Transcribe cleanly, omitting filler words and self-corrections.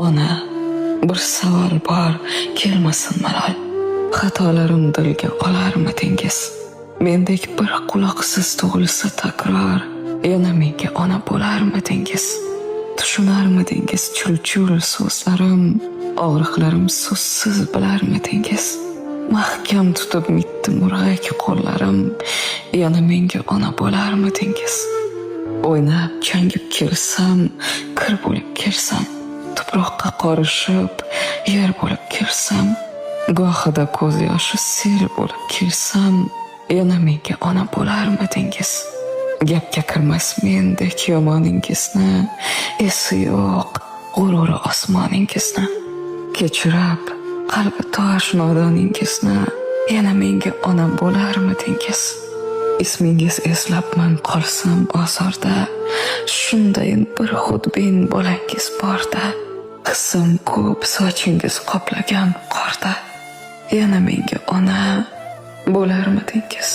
Ona, bir savol bor, kelmasin malol. Xatolarim dilga olarmidingiz? Mendek bir quloqsiz tug'ilsa takror, yana menga ona bo'larmidingiz? Tushunarmidingiz chul-chul so'zlarim, og'riqlarim so'zsiz bilarmidingiz? Mahkam tutib mitdi murg'ak qo'llarim, yana menga ona bo'larmidingiz? O'ynab changib kelsam, kir bo'lib kelsam, tuproqqa qorishib, yer bo'lib kelsam, gohida ko'z yoshi sel bo'lib kelsam, yana menga ona bo'larmidingiz? Gapga kirmas mendek yomoningizni, esi yo'q g'ururi osmoningizni, kechirib qalbi tosh nodoningizni, yana menga ona bo'larmidingiz? Ismingiz eslabman qolsam bozorda, shundayin bir xudbin bolangiz borda, qizim ko'p sochingiz qoplagan qorda, yana menga ona bo'larmidingiz?